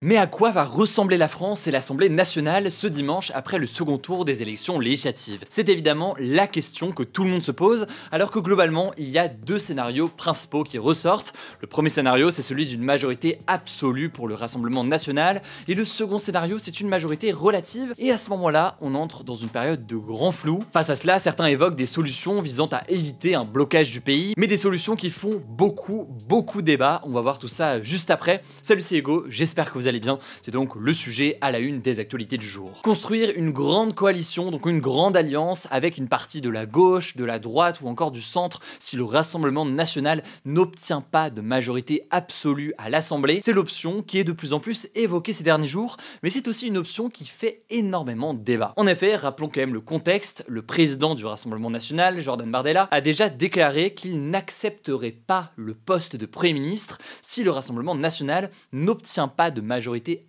Mais à quoi va ressembler la France et l'Assemblée nationale ce dimanche après le second tour des élections législatives? C'est évidemment la question que tout le monde se pose, alors que globalement, il y a deux scénarios principaux qui ressortent. Le premier scénario, c'est celui d'une majorité absolue pour le Rassemblement national, et le second scénario, c'est une majorité relative, et à ce moment-là, on entre dans une période de grand flou. Face à cela, certains évoquent des solutions visant à éviter un blocage du pays, mais des solutions qui font beaucoup débat. On va voir tout ça juste après. Salut, c'est Hugo, j'espère que vous allez bien, c'est donc le sujet à la une des actualités du jour. Construire une grande coalition, donc une grande alliance avec une partie de la gauche, de la droite ou encore du centre si le Rassemblement national n'obtient pas de majorité absolue à l'Assemblée, c'est l'option qui est de plus en plus évoquée ces derniers jours, mais c'est aussi une option qui fait énormément de débat. En effet, rappelons quand même le contexte, le président du Rassemblement national, Jordan Bardella, a déjà déclaré qu'il n'accepterait pas le poste de Premier ministre si le Rassemblement national n'obtient pas de majorité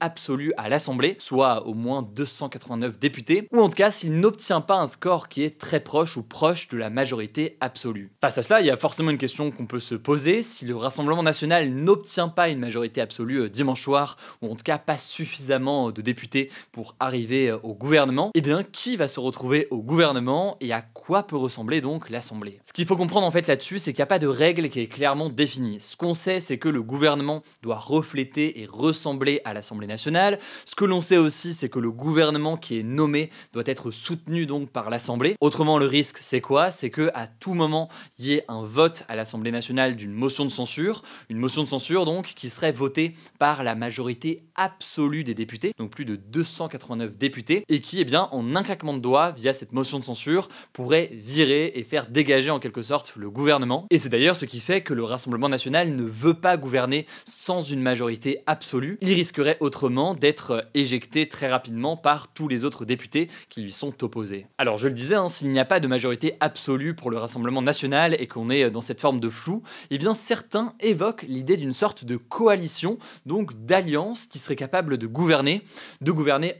absolue à l'Assemblée, soit au moins 289 députés, ou en tout cas s'il n'obtient pas un score qui est très proche ou proche de la majorité absolue. Face à cela, il y a forcément une question qu'on peut se poser: si le Rassemblement national n'obtient pas une majorité absolue dimanche soir, ou en tout cas pas suffisamment de députés pour arriver au gouvernement, eh bien qui va se retrouver au gouvernement et à quoi peut ressembler donc l'Assemblée? Ce qu'il faut comprendre en fait là-dessus, c'est qu'il n'y a pas de règle qui est clairement définie. Ce qu'on sait, c'est que le gouvernement doit refléter et ressembler à l'Assemblée nationale. Ce que l'on sait aussi, c'est que le gouvernement qui est nommé doit être soutenu donc par l'Assemblée. Autrement, le risque, c'est quoi? C'est que à tout moment, il y ait un vote à l'Assemblée nationale d'une motion de censure. Une motion de censure donc qui serait votée par la majorité absolue des députés, donc plus de 289 députés, et qui, eh bien, en un claquement de doigts, via cette motion de censure, pourrait virer et faire dégager en quelque sorte le gouvernement. Et c'est d'ailleurs ce qui fait que le Rassemblement national ne veut pas gouverner sans une majorité absolue. Il risquerait autrement d'être éjecté très rapidement par tous les autres députés qui lui sont opposés. Alors je le disais, s'il n'y a pas de majorité absolue pour le Rassemblement national et qu'on est dans cette forme de flou, eh bien certains évoquent l'idée d'une sorte de coalition, donc d'alliance qui serait capable de gouverner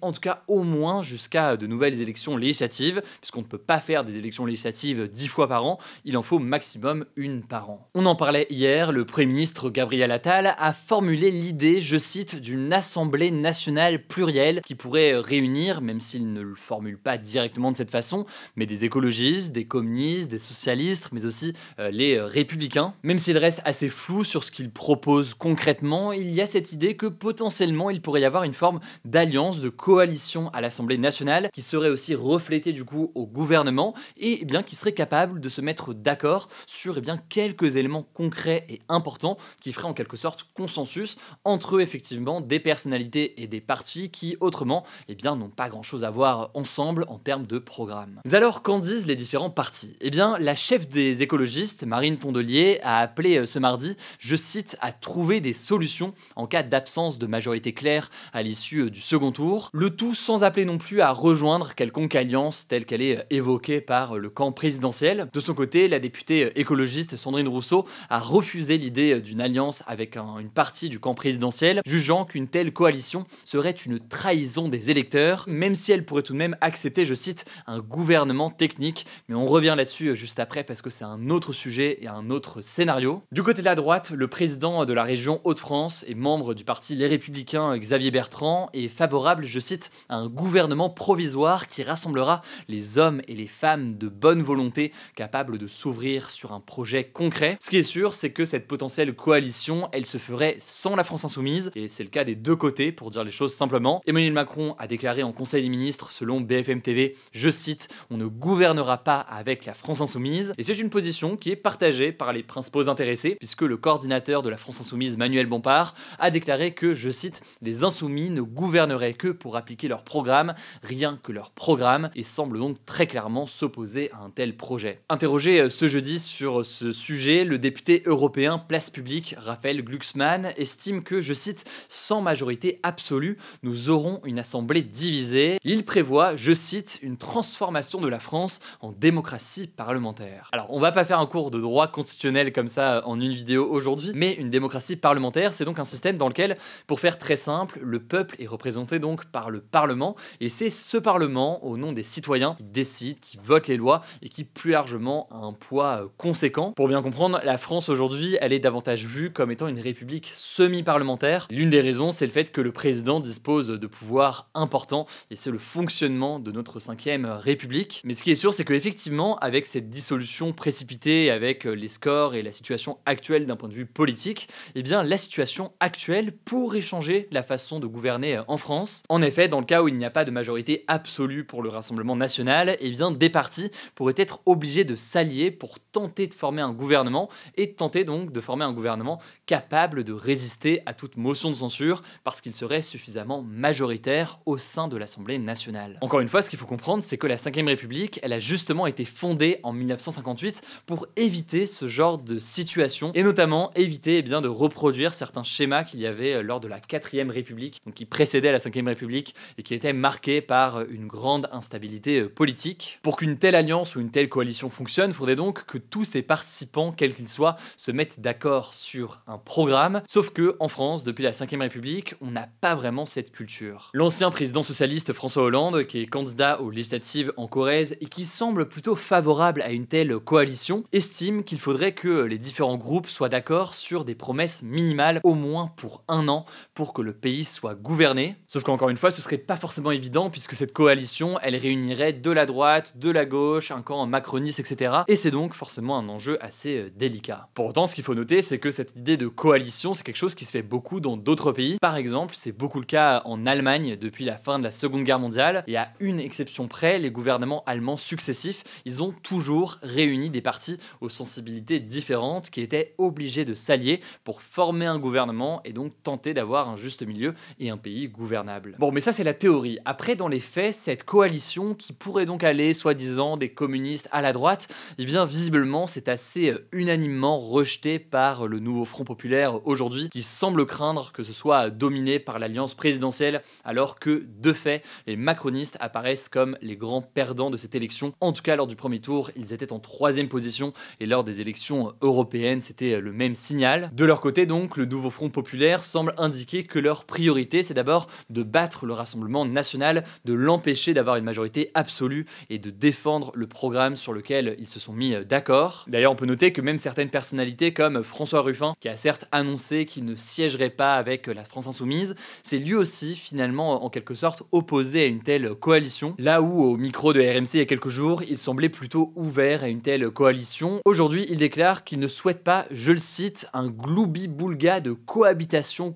en tout cas au moins jusqu'à de nouvelles élections législatives, puisqu'on ne peut pas faire des élections législatives 10 fois par an, il en faut maximum une par an. On en parlait hier, le Premier ministre Gabriel Attal a formulé l'idée, je cite, d'une assemblée nationale plurielle qui pourrait réunir, même s'il ne le formule pas directement de cette façon, mais des écologistes, des communistes, des socialistes, mais aussi les républicains. Même s'il reste assez flou sur ce qu'il propose concrètement, il y a cette idée que potentiellement il pourrait y avoir une forme d'alliance, de coalition à l'Assemblée nationale qui serait aussi reflétée du coup au gouvernement et bien qui serait capable de se mettre d'accord sur quelques éléments concrets et importants qui feraient en quelque sorte consensus entre eux, effectivement, des personnalités et des partis qui autrement n'ont pas grand chose à voir ensemble en termes de programme. Mais alors qu'en disent les différents partis? La chef des écologistes, Marine Tondelier, a appelé ce mardi, je cite, à trouver des solutions en cas d'absence de majorité claire à l'issue du second tour, le tout sans appeler non plus à rejoindre quelconque alliance telle qu'elle est évoquée par le camp présidentiel. De son côté, la députée écologiste Sandrine Rousseau a refusé l'idée d'une alliance avec une partie du camp présidentiel, jugeant qu'une telle coalition serait une trahison des électeurs, même si elle pourrait tout de même accepter, je cite, un gouvernement technique, mais on revient là-dessus juste après parce que c'est un autre sujet et un autre scénario. Du côté de la droite, le président de la région Hauts-de-France et membre du parti Les Républicains, Xavier Bertrand, est favorable, je cite, à un gouvernement provisoire qui rassemblera les hommes et les femmes de bonne volonté capables de s'ouvrir sur un projet concret. Ce qui est sûr, c'est que cette potentielle coalition, elle se ferait sans la France insoumise, et c'est le cas des deux côtés, pour dire les choses simplement. Emmanuel Macron a déclaré en Conseil des ministres, selon BFM TV, je cite, on ne gouvernera pas avec la France insoumise, et c'est une position qui est partagée par les principaux intéressés, puisque le coordinateur de la France insoumise, Manuel Bompard, a déclaré que, je cite, les insoumis ne gouverneraient que pour appliquer leur programme, rien que leur programme, et semble donc très clairement s'opposer à un tel projet. Interrogé ce jeudi sur ce sujet, le député européen Place Publique, Raphaël Glucksmann, estime que, je cite, sans majorité absolue, nous aurons une assemblée divisée. Il prévoit, je cite, une transformation de la France en démocratie parlementaire. Alors, on va pas faire un cours de droit constitutionnel comme ça en une vidéo aujourd'hui, mais une démocratie parlementaire, c'est donc un système dans lequel, pour faire très simple, le peuple est représenté donc par le Parlement, et c'est ce Parlement, au nom des citoyens, qui décide, qui vote les lois, et qui plus largement a un poids conséquent. Pour bien comprendre, la France aujourd'hui, elle est davantage vue comme étant une république semi-parlementaire. L'une des raisons raison, c'est le fait que le président dispose de pouvoirs importants et c'est le fonctionnement de notre 5e République. Mais ce qui est sûr, c'est qu'effectivement, avec cette dissolution précipitée, avec les scores et la situation actuelle d'un point de vue politique, eh bien la situation actuelle pourrait changer la façon de gouverner en France. En effet, dans le cas où il n'y a pas de majorité absolue pour le Rassemblement national, eh bien des partis pourraient être obligés de s'allier pour tenter de former un gouvernement et tenter donc de former un gouvernement capable de résister à toute motion de censure parce qu'il serait suffisamment majoritaire au sein de l'Assemblée nationale. Encore une fois, ce qu'il faut comprendre, c'est que la 5e République, elle a justement été fondée en 1958 pour éviter ce genre de situation et notamment éviter de reproduire certains schémas qu'il y avait lors de la 4e République, donc qui précédait la 5e République et qui étaient marqués par une grande instabilité politique. Pour qu'une telle alliance ou une telle coalition fonctionne, il faudrait donc que tous ses participants, quels qu'ils soient, se mettent d'accord sur un programme, sauf que en France, depuis la 5e République, on n'a pas vraiment cette culture. L'ancien président socialiste François Hollande, qui est candidat aux législatives en Corrèze et qui semble plutôt favorable à une telle coalition, estime qu'il faudrait que les différents groupes soient d'accord sur des promesses minimales, au moins pour 1 an, pour que le pays soit gouverné. Sauf qu'encore une fois, ce serait pas forcément évident puisque cette coalition, elle réunirait de la droite, de la gauche, un camp macroniste, etc. Et c'est donc forcément un enjeu assez délicat. Pour autant, ce qu'il faut noter, c'est que cette idée de coalition, c'est quelque chose qui se fait beaucoup dans d'autres pays. Par exemple, c'est beaucoup le cas en Allemagne depuis la fin de la Seconde Guerre mondiale. Et à une exception près, les gouvernements allemands successifs, ils ont toujours réuni des partis aux sensibilités différentes qui étaient obligés de s'allier pour former un gouvernement et donc tenter d'avoir un juste milieu et un pays gouvernable. Bon, mais ça c'est la théorie. Après, dans les faits, cette coalition qui pourrait donc aller, soi-disant, des communistes à la droite, eh bien visiblement c'est assez unanimement rejeté par le nouveau Front Populaire aujourd'hui, qui semble craindre que ce soit dominé par l'alliance présidentielle, alors que, de fait, les macronistes apparaissent comme les grands perdants de cette élection. En tout cas, lors du premier tour, ils étaient en 3e position, et lors des élections européennes, c'était le même signal. De leur côté, donc, le nouveau Front Populaire semble indiquer que leur priorité, c'est d'abord de battre le Rassemblement national, de l'empêcher d'avoir une majorité absolue et de défendre le programme sur lequel ils se sont mis d'accord. D'ailleurs, on peut noter que même certaines personnalités comme François Ruffin, qui a certes annoncé qu'il ne siégerait pas avec la France Insoumise, c'est lui aussi finalement en quelque sorte opposé à une telle coalition. Là où au micro de RMC il y a quelques jours, il semblait plutôt ouvert à une telle coalition, aujourd'hui il déclare qu'il ne souhaite pas, je le cite, un gloubi-boulga de coalition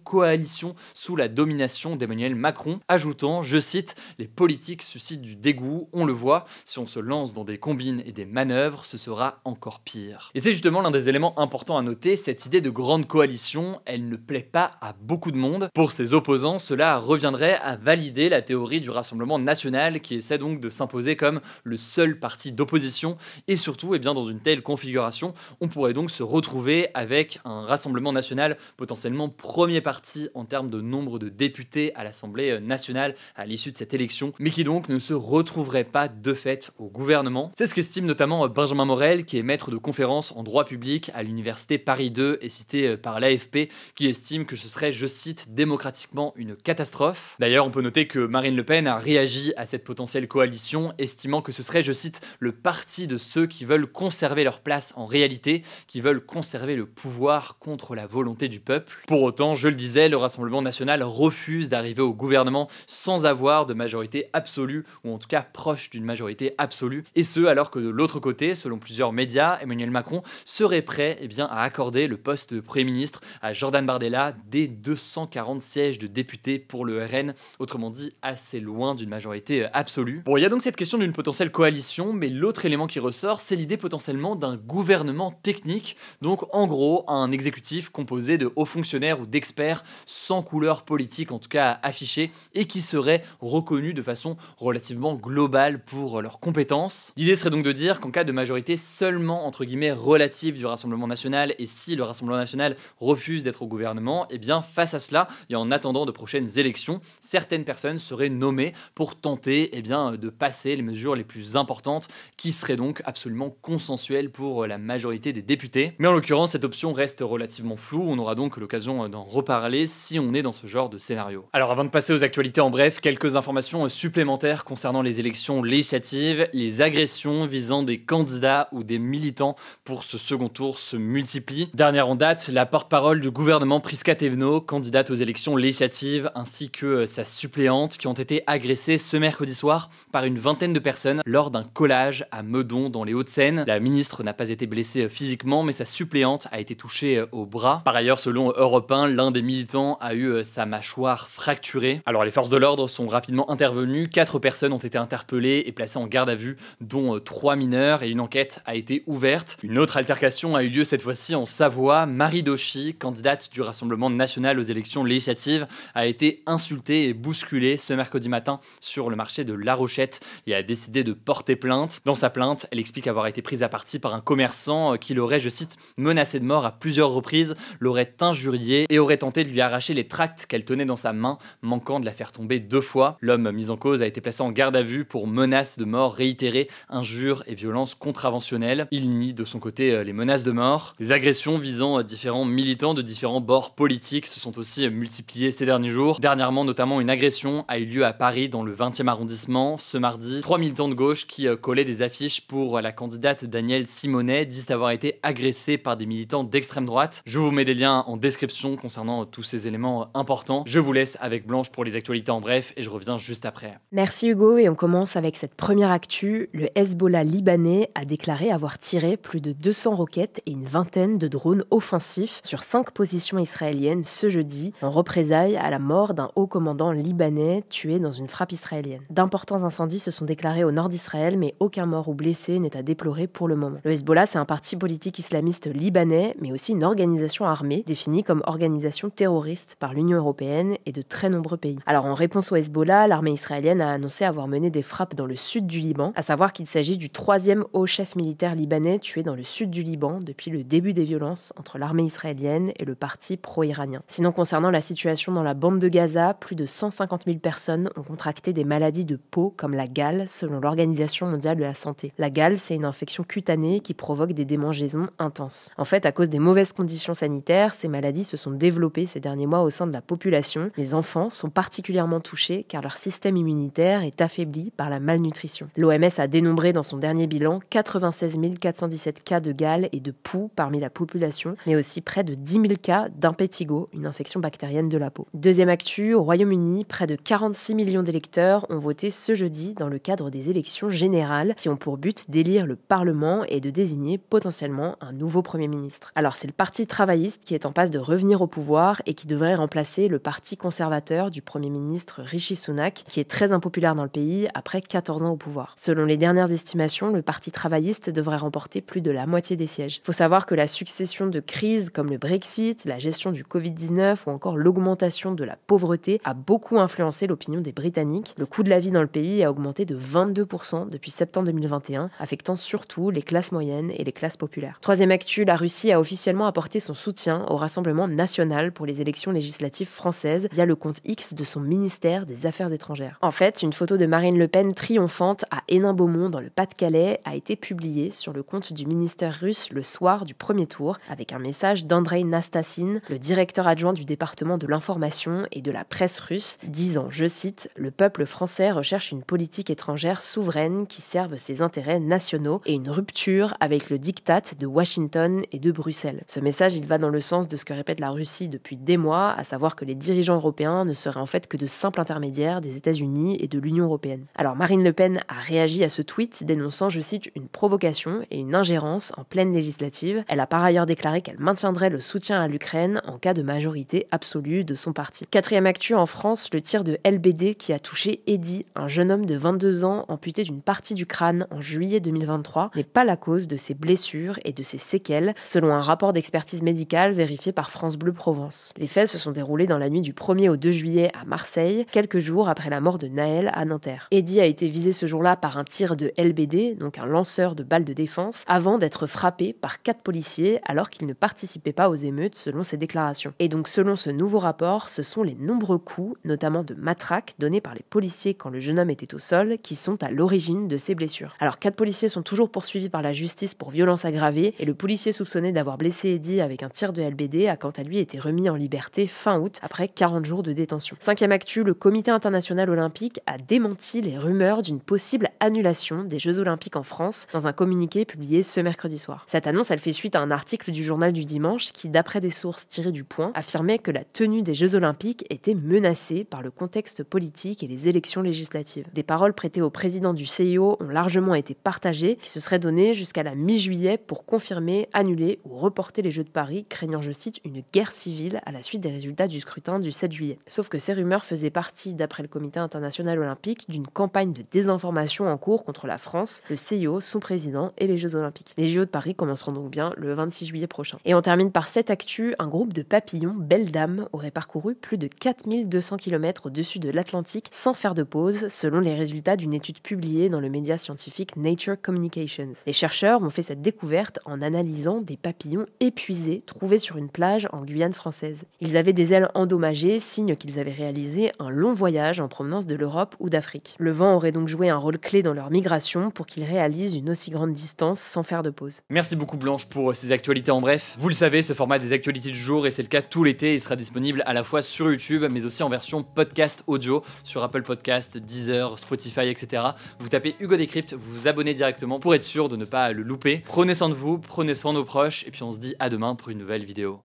sous la domination d'Emmanuel Macron, ajoutant, je cite, les politiques suscitent du dégoût, on le voit, si on se lance dans des combines et des manœuvres, ce sera encore pire. Et c'est justement l'un des éléments importants à noter, cette idée de grande coalition, elle ne plaît pas à beaucoup de monde. Pour ses opposants, cela reviendrait à valider la théorie du Rassemblement national qui essaie donc de s'imposer comme le seul parti d'opposition et surtout, dans une telle configuration, on pourrait donc se retrouver avec un Rassemblement national potentiellement premier parti en termes de nombre de députés à l'Assemblée nationale à l'issue de cette élection, mais qui donc ne se retrouverait pas de fait au gouvernement. C'est ce qu'estime notamment Benjamin Morel, qui est maître de conférences en droit public à l'université Paris 2 et cité par l'AFP, qui estime que ce serait, je cite, démocratiquement une catastrophe. D'ailleurs, on peut noter que Marine Le Pen a réagi à cette potentielle coalition, estimant que ce serait, je cite, le parti de ceux qui veulent conserver leur place en réalité, qui veulent conserver le pouvoir contre la volonté du peuple. Pour autant, je le disais, le Rassemblement national refuse d'arriver au gouvernement sans avoir de majorité absolue, ou en tout cas proche d'une majorité absolue, et ce alors que de l'autre côté, selon plusieurs médias, Emmanuel Macron serait prêt à accorder le poste de Premier ministre à Jordan Bardella dès 240 sièges de députés pour le RN, autrement dit assez loin d'une majorité absolue. Bon, il y a donc cette question d'une potentielle coalition, mais l'autre élément qui ressort, c'est l'idée potentiellement d'un gouvernement technique, donc en gros un exécutif composé de hauts fonctionnaires ou d'experts sans couleur politique en tout cas affichée et qui serait reconnu de façon relativement globale pour leurs compétences. L'idée serait donc de dire qu'en cas de majorité seulement entre guillemets relative du Rassemblement national et si le Rassemblement national refuse d'être au gouvernement, face à cela et en attendant de prochaines élections, certaines personnes seraient nommées pour tenter de passer les mesures les plus importantes qui seraient donc absolument consensuelles pour la majorité des députés. Mais en l'occurrence, cette option reste relativement floue, on aura donc l'occasion d'en reparler si on est dans ce genre de scénario. Alors avant de passer aux actualités en bref, quelques informations supplémentaires concernant les élections législatives. Les agressions visant des candidats ou des militants pour ce second tour se multiplient. Dernière en date, la porte-parole du gouvernement Prisca Thévenot, candidate candidate aux élections législatives, ainsi que sa suppléante, qui ont été agressées ce mercredi soir par une vingtaine de personnes lors d'un collage à Meudon dans les Hauts-de-Seine. La ministre n'a pas été blessée physiquement, mais sa suppléante a été touchée au bras. Par ailleurs, selon Europe 1, l'un des militants a eu sa mâchoire fracturée. Alors les forces de l'ordre sont rapidement intervenues, 4 personnes ont été interpellées et placées en garde à vue, dont 3 mineurs, et une enquête a été ouverte. Une autre altercation a eu lieu cette fois-ci en Savoie. Marie Dauchy, candidate du Rassemblement national aux élections législatives, a été insultée et bousculée ce mercredi matin sur le marché de La Rochette et a décidé de porter plainte. Dans sa plainte, elle explique avoir été prise à partie par un commerçant qui l'aurait, je cite, menacé de mort à plusieurs reprises, l'aurait injuriée et aurait tenté de lui arracher les tracts qu'elle tenait dans sa main, manquant de la faire tomber 2 fois. L'homme mis en cause a été placé en garde à vue pour menaces de mort réitérées, injures et violences contraventionnelles. Il nie de son côté les menaces de mort. Des agressions visant différents militants de différents bords politiques se sont aussi multipliées ces derniers jours. Dernièrement, notamment, une agression a eu lieu à Paris dans le 20e arrondissement. Ce mardi, 3 militants de gauche qui collaient des affiches pour la candidate Danielle Simonet disent avoir été agressés par des militants d'extrême droite. Je vous mets des liens en description concernant tous ces éléments importants. Je vous laisse avec Blanche pour les actualités en bref et je reviens juste après. Merci Hugo, et on commence avec cette première actu. Le Hezbollah libanais a déclaré avoir tiré plus de 200 roquettes et une vingtaine de drones offensifs sur 5 positions israéliennes ce jeudi, en représailles à la mort d'un haut commandant libanais tué dans une frappe israélienne. D'importants incendies se sont déclarés au nord d'Israël, mais aucun mort ou blessé n'est à déplorer pour le moment. Le Hezbollah, c'est un parti politique islamiste libanais, mais aussi une organisation armée définie comme organisation terroriste par l'Union européenne et de très nombreux pays. Alors en réponse au Hezbollah, l'armée israélienne a annoncé avoir mené des frappes dans le sud du Liban, à savoir qu'il s'agit du 3e haut chef militaire libanais tué dans le sud du Liban depuis le début des violences entre l'armée israélienne et le parti pro-iranien. Sinon, concernant la situation dans la bande de Gaza, plus de 150 000 personnes ont contracté des maladies de peau comme la gale, selon l'Organisation mondiale de la santé. La gale, c'est une infection cutanée qui provoque des démangeaisons intenses. En fait, à cause des mauvaises conditions sanitaires, ces maladies se sont développées ces derniers mois au sein de la population. Les enfants sont particulièrement touchés car leur système immunitaire est affaibli par la malnutrition. L'OMS a dénombré dans son dernier bilan 96 417 cas de gale et de poux parmi la population, mais aussi près de 10 000 cas d'impétigo, une infection bactérienne de la peau. Deuxième actu, au Royaume-Uni, près de 46 millions d'électeurs ont voté ce jeudi dans le cadre des élections générales qui ont pour but d'élire le Parlement et de désigner potentiellement un nouveau Premier ministre. Alors c'est le Parti travailliste qui est en passe de revenir au pouvoir et qui devrait remplacer le Parti conservateur du Premier ministre Rishi Sunak, qui est très impopulaire dans le pays après 14 ans au pouvoir. Selon les dernières estimations, le Parti travailliste devrait remporter plus de la moitié des sièges. Il faut savoir que la succession de crises comme le Brexit, la gestion du Covid-19 ou encore l'augmentation de la pauvreté a beaucoup influencé l'opinion des Britanniques. Le coût de la vie dans le pays a augmenté de 22% depuis septembre 2021, affectant surtout les classes moyennes et les classes populaires. Troisième actu, la Russie a officiellement apporté son soutien au Rassemblement national pour les élections législatives françaises via le compte X de son ministère des Affaires étrangères. En fait, une photo de Marine Le Pen triomphante à Hénin-Beaumont dans le Pas-de-Calais a été publiée sur le compte du ministère russe le soir du premier tour avec un message d'Andrei Nastassine, le directeur adjoint du département de l'information et de la presse russe, disant, je cite, « Le peuple français recherche une politique étrangère souveraine qui serve ses intérêts nationaux et une rupture avec le diktat de Washington et de Bruxelles. » Ce message, il va dans le sens de ce que répète la Russie depuis des mois, à savoir que les dirigeants européens ne seraient en fait que de simples intermédiaires des États-Unis et de l'Union européenne. Alors Marine Le Pen a réagi à ce tweet dénonçant, je cite, une provocation et une ingérence en pleine législative. Elle a par ailleurs déclaré qu'elle maintiendrait le soutien à l'Ukraine en cas de majorité absolue de son parti. Quatrième actu, en France, le tir de LBD qui a touché Eddy, un jeune homme de 22 ans amputé d'une partie du crâne en juillet 2023, n'est pas la cause de ses blessures et de ses séquelles, selon un rapport d'expertise médicale vérifié par France Bleu Provence. Les faits se sont déroulés dans la nuit du 1er au 2 juillet à Marseille, quelques jours après la mort de Naël à Nanterre. Eddy a été visé ce jour-là par un tir de LBD, donc un lanceur de balles de défense, avant d'être frappé par 4 policiers alors qu'il ne participait pas aux émeutes selon ses déclarations. Et donc selon ce nouveau rapport, ce sont les nombreux coups, notamment de matraque, donnés par les policiers quand le jeune homme était au sol, qui sont à l'origine de ces blessures. Alors 4 policiers sont toujours poursuivis par la justice pour violence aggravée et le policier soupçonné d'avoir blessé Eddy avec un tir de LBD a quant à lui été remis en liberté fin août après 40 jours de détention. Cinquième actu, le Comité international olympique a démenti les rumeurs d'une possible annulation des Jeux olympiques en France dans un communiqué publié ce mercredi soir. Cette annonce, elle fait suite à un article du journal du Dimanche qui, d'après des sources tirées du Point, affirmait affirmait que la tenue des Jeux Olympiques était menacée par le contexte politique et les élections législatives. Des paroles prêtées au président du CIO ont largement été partagées, qui se serait donné jusqu'à la mi-juillet pour confirmer, annuler ou reporter les Jeux de Paris, craignant, je cite, une guerre civile à la suite des résultats du scrutin du 7 juillet. Sauf que ces rumeurs faisaient partie, d'après le Comité international olympique, d'une campagne de désinformation en cours contre la France, le CIO, son président et les Jeux Olympiques. Les Jeux de Paris commenceront donc bien le 26 juillet prochain. Et on termine par cette actu, un groupe de papillons Belle Dame aurait parcouru plus de 4200 km au-dessus de l'Atlantique sans faire de pause, selon les résultats d'une étude publiée dans le média scientifique Nature Communications. Les chercheurs ont fait cette découverte en analysant des papillons épuisés trouvés sur une plage en Guyane française. Ils avaient des ailes endommagées, signe qu'ils avaient réalisé un long voyage en provenance de l'Europe ou d'Afrique. Le vent aurait donc joué un rôle clé dans leur migration pour qu'ils réalisent une aussi grande distance sans faire de pause. Merci beaucoup Blanche pour ces actualités en bref. Vous le savez, ce format des actualités du jour, et c'est le cas tout l'été, il sera disponible à la fois sur YouTube, mais aussi en version podcast audio, sur Apple Podcast, Deezer, Spotify, etc. Vous tapez Hugo Décrypte, vous vous abonnez directement pour être sûr de ne pas le louper. Prenez soin de vous, prenez soin de nos proches, et puis on se dit à demain pour une nouvelle vidéo.